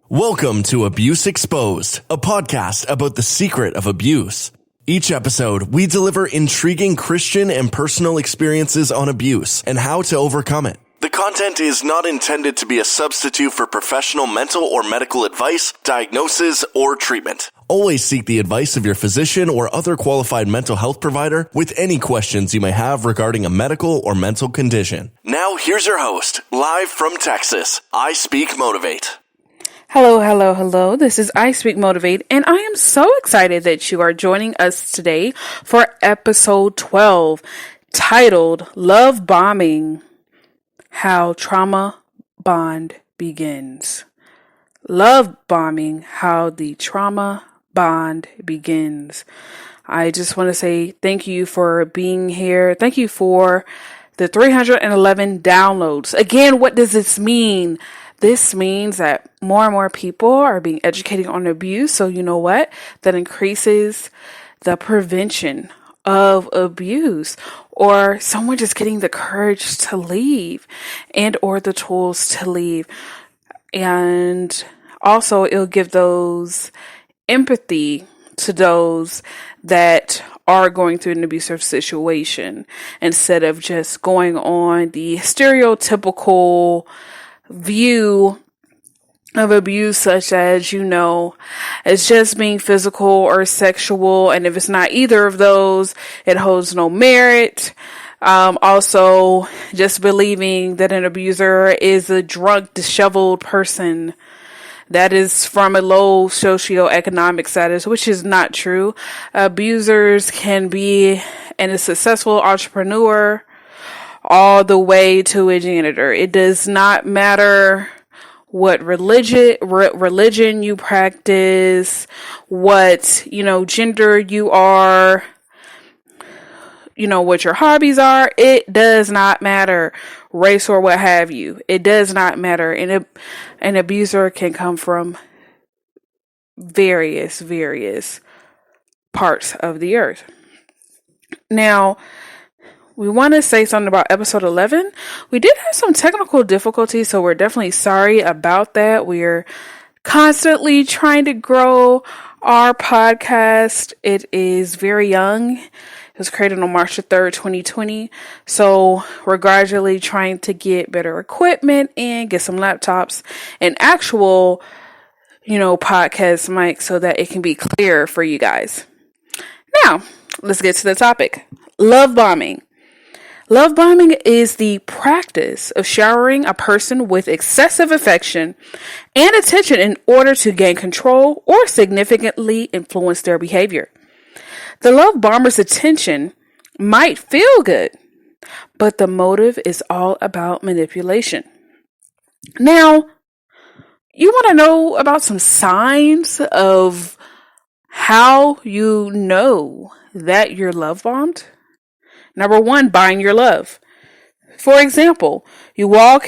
Welcome to Abuse Exposed, a podcast about the secret of abuse. Each episode, we deliver intriguing Christian and personal experiences on abuse and how to overcome it. The content is not intended to be a substitute for professional mental or medical advice, diagnosis, or treatment. Always seek the advice of your physician or other qualified mental health provider with any questions you may have regarding a medical or mental condition. Now, here's your host, live from Texas, Ispeakmotivate. Hello. This is Ispeakmotivate, and I am so excited that you are joining us today for episode 12, titled Love Bombing, How Trauma Bond Begins. Love bombing, how the trauma bond begins. I just want to say thank you for being here. Thank you for the 311 downloads. Again, what does this mean? This means that more and more people are being educated on abuse. So you know what? That increases the prevention of abuse, or someone just getting the courage to leave and or the tools to leave. And also it'll give those empathy to those that are going through an abusive situation instead of just going on the stereotypical view of abuse, such as, it's just being physical or sexual. And if it's not either of those, it holds no merit. Also, just believing that an abuser is a drunk, disheveled person that is from a low socioeconomic status, which is not true. Abusers can be a successful entrepreneur all the way to a janitor. It does not matter what religion you practice, what, gender you are, what your hobbies are. It does not matter. Race or what have you. It does not matter. And an abuser can come from various parts of the earth. Now, we want to say something about episode 11. We did have some technical difficulties, so we're definitely sorry about that. We're constantly trying to grow our podcast. It is very young. It was created on March the 3rd, 2020. So we're gradually trying to get better equipment and get some laptops and actual, podcast mics so that it can be clear for you guys. Now, let's get to the topic. Love bombing. Love bombing is the practice of showering a person with excessive affection and attention in order to gain control or significantly influence their behavior. The love bomber's attention might feel good, but the motive is all about manipulation. Now, you want to know about some signs of how you know that you're love bombed? Number 1, buying your love. For example, you walk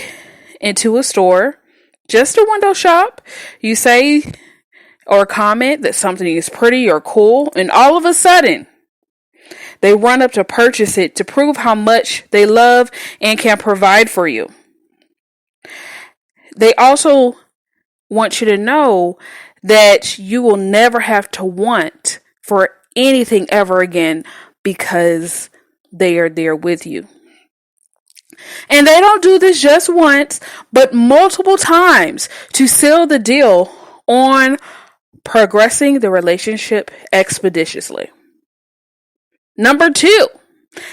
into a store, just a window shop, you say or comment that something is pretty or cool, and all of a sudden, they run up to purchase it to prove how much they love and can provide for you. They also want you to know that you will never have to want for anything ever again because they are there with you. And they don't do this just once, but multiple times to seal the deal on progressing the relationship expeditiously. Number 2,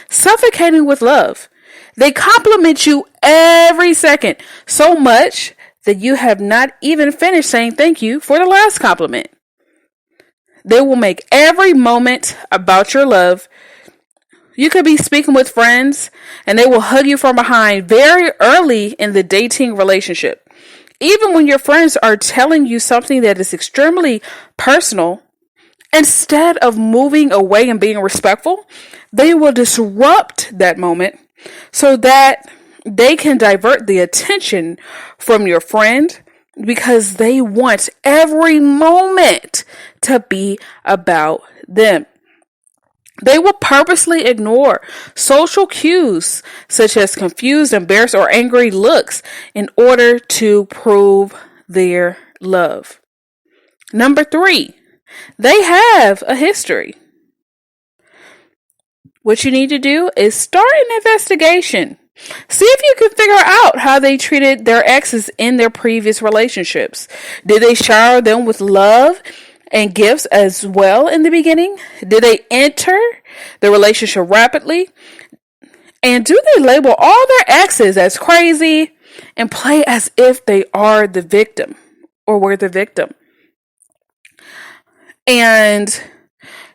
suffocating with love. They compliment you every second, so much that you have not even finished saying thank you for the last compliment. They will make every moment about your love. You could be speaking with friends and they will hug you from behind very early in the dating relationship. Even when your friends are telling you something that is extremely personal, instead of moving away and being respectful, they will disrupt that moment so that they can divert the attention from your friend because they want every moment to be about them. They will purposely ignore social cues such as confused, embarrassed, or angry looks in order to prove their love. Number 3, they have a history. What you need to do is start an investigation. See if you can figure out how they treated their exes in their previous relationships. Did they shower them with love and gifts as well in the beginning? Did they enter the relationship rapidly? And do they label all their exes as crazy and play as if they are the victim or were the victim? And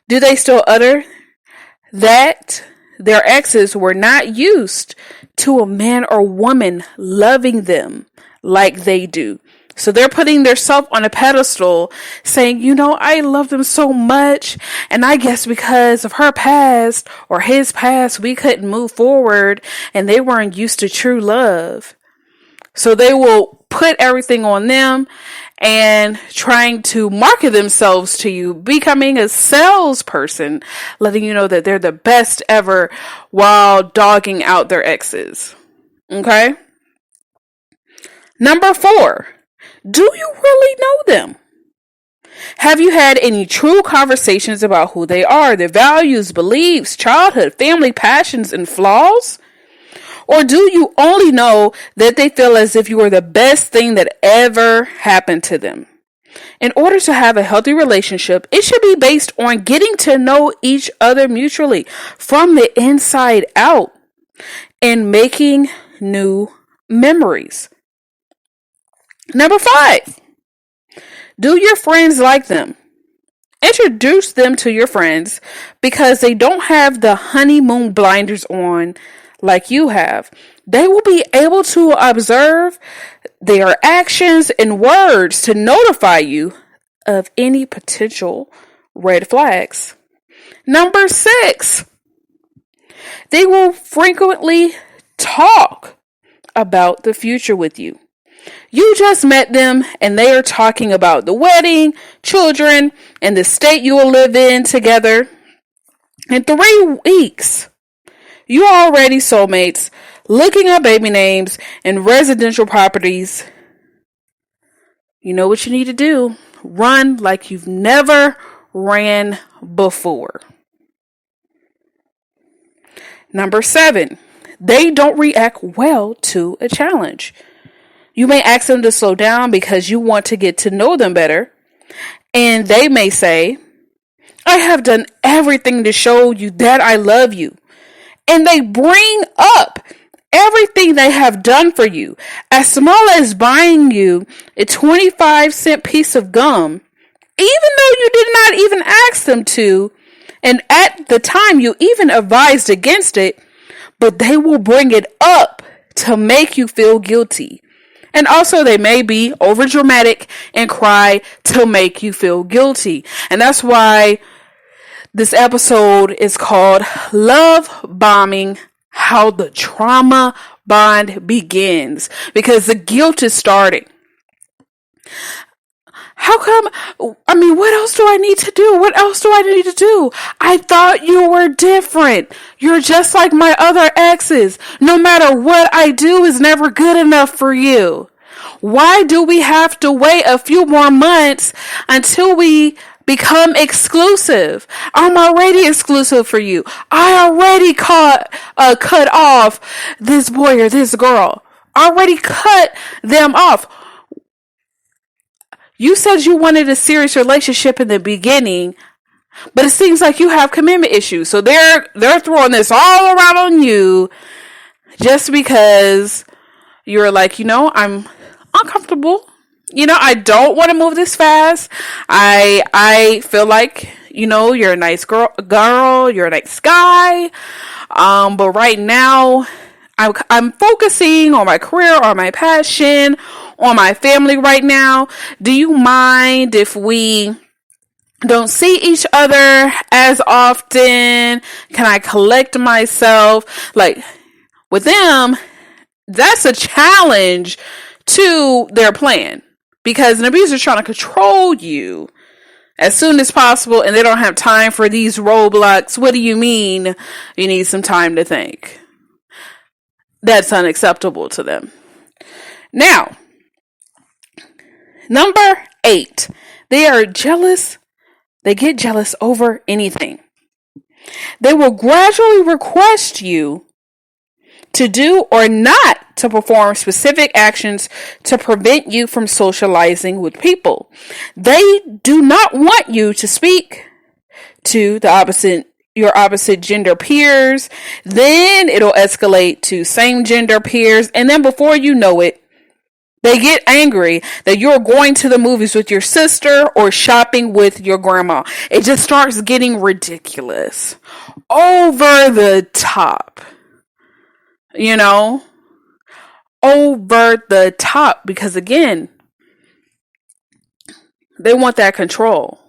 do they still utter that their exes were not used to a man or woman loving them like they do? So they're putting themselves on a pedestal saying, I love them so much. And I guess because of her past or his past, we couldn't move forward and they weren't used to true love. So they will put everything on them and trying to market themselves to you, becoming a salesperson, letting you know that they're the best ever while dogging out their exes. Okay? Number 4, do you really know them? Have you had any true conversations about who they are, their values, beliefs, childhood, family, passions, and flaws? Or do you only know that they feel as if you are the best thing that ever happened to them? In order to have a healthy relationship, it should be based on getting to know each other mutually from the inside out and making new memories. Number 5, do your friends like them? Introduce them to your friends because they don't have the honeymoon blinders on like you have. They will be able to observe their actions and words to notify you of any potential red flags. Number 6, they will frequently talk about the future with you. You just met them and they are talking about the wedding, children, and the state you will live in together. In 3 weeks, you are already soulmates, looking at baby names and residential properties. You know what you need to do? Run like you've never ran before. Number 7, they don't react well to a challenge. You may ask them to slow down because you want to get to know them better. And they may say, I have done everything to show you that I love you. And they bring up everything they have done for you, as small as buying you a 25-cent piece of gum, even though you did not even ask them to, and at the time you even advised against it, but they will bring it up to make you feel guilty. And also they may be overdramatic and cry to make you feel guilty. And that's why this episode is called Love Bombing, How the Trauma Bond Begins, because the guilt is starting. How come? What else do I need to do? What else do I need to do? I thought you were different. You're just like my other exes. No matter what I do is never good enough for you. Why do we have to wait a few more months until we become exclusive? I'm already exclusive for you. I already cut off this boy or this girl. I already cut them off. You said you wanted a serious relationship in the beginning, but it seems like you have commitment issues. So they're throwing this all around on you just because you're like, I'm uncomfortable. I don't want to move this fast. I feel like, you're a nice girl, you're a nice guy. But right now I'm focusing on my career, on my passion, on my family right now. Do you mind if we don't see each other as often? Can I collect myself? Like, with them, that's a challenge to their plan, because an abuser is trying to control you as soon as possible, and they don't have time for these roadblocks. What do you mean you need some time to think? That's unacceptable to them. Now, Number 8, they are jealous. They get jealous over anything. They will gradually request you to do or not to perform specific actions to prevent you from socializing with people. They do not want you to speak to your opposite gender peers. Then it'll escalate to same gender peers. And then before you know it, they get angry that you're going to the movies with your sister or shopping with your grandma. It just starts getting ridiculous. Over the top. Over the top. Because again, they want that control.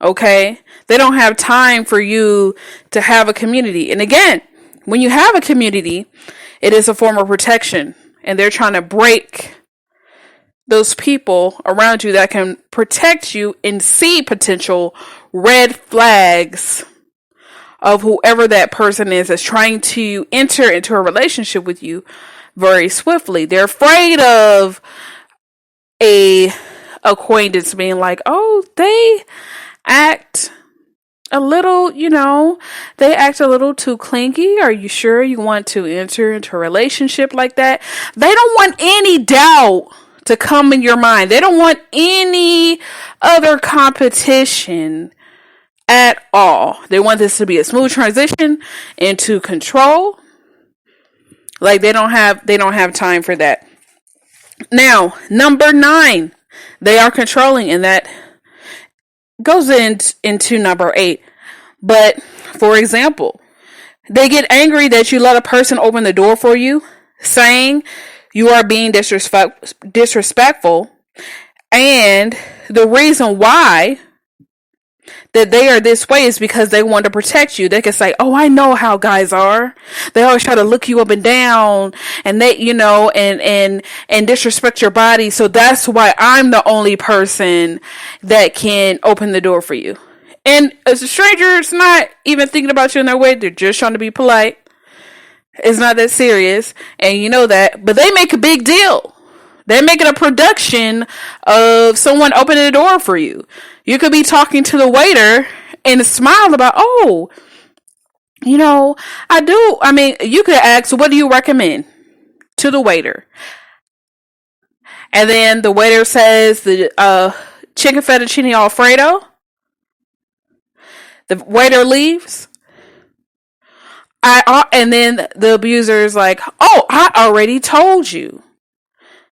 Okay? They don't have time for you to have a community. And again, when you have a community, it is a form of protection. And they're trying to break those people around you that can protect you and see potential red flags of whoever that person is that's trying to enter into a relationship with you very swiftly. They're afraid of a acquaintance being like, oh, they act a little, they act a little too clingy. Are you sure you want to enter into a relationship like that? They don't want any doubt to come in your mind. They don't want any other competition at all. They want this to be a smooth transition into control. Like they don't have time for that. Now, number 9, they are controlling, and that goes into number 8. But for example, they get angry that you let a person open the door for you, saying you are being disrespectful. And the reason why that they are this way is because they want to protect you. They can say, oh, I know how guys are. They always try to look you up and down and they, and disrespect your body. So that's why I'm the only person that can open the door for you. And as a stranger, it's not even thinking about you in their way. They're just trying to be polite. It's not that serious. And you know that, but they make a big deal. They're making a production of someone opening the door for you. You could be talking to the waiter and smile about, oh, you could ask, what do you recommend to the waiter? And then the waiter says the chicken fettuccine Alfredo. The waiter leaves. And then the abuser is like, oh, I already told you.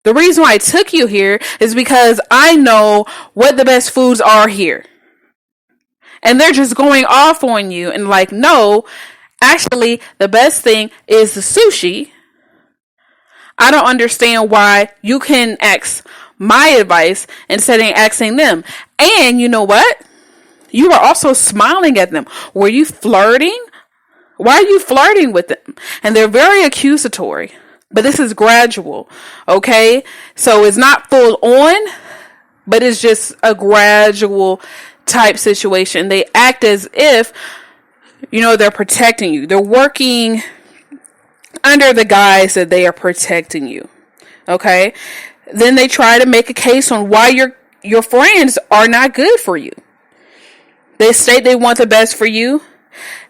The reason why I took you here is because I know what the best foods are here. And they're just going off on you and like, no, actually, the best thing is the sushi. I don't understand why you can ask my advice instead of asking them. And you know what? You are also smiling at them. Were you flirting? Why are you flirting with them? And they're very accusatory. But this is gradual, okay? So it's not full on, but it's just a gradual type situation. They act as if, they're protecting you. They're working under the guise that they are protecting you, okay? Then they try to make a case on why your friends are not good for you. They state they want the best for you.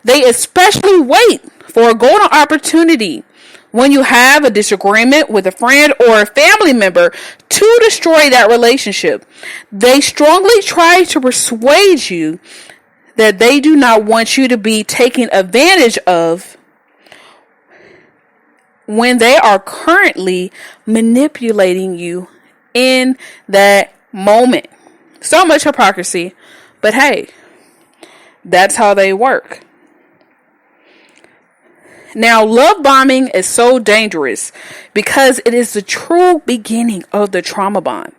They especially wait for a golden opportunity when you have a disagreement with a friend or a family member to destroy that relationship. They strongly try to persuade you that they do not want you to be taken advantage of when they are currently manipulating you in that moment. So much hypocrisy, but hey, that's how they work. Now, love bombing is so dangerous because it is the true beginning of the trauma bond.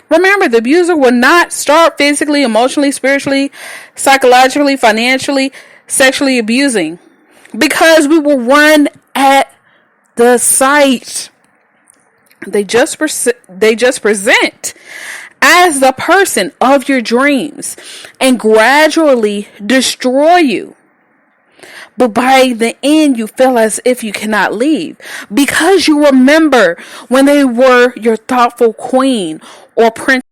Remember, the abuser will not start physically, emotionally, spiritually, psychologically, financially, sexually abusing because we will run at the sight. They just present as the person of your dreams and gradually destroy you. but by the end you feel as if you cannot leave because you remember when they were your thoughtful queen or princess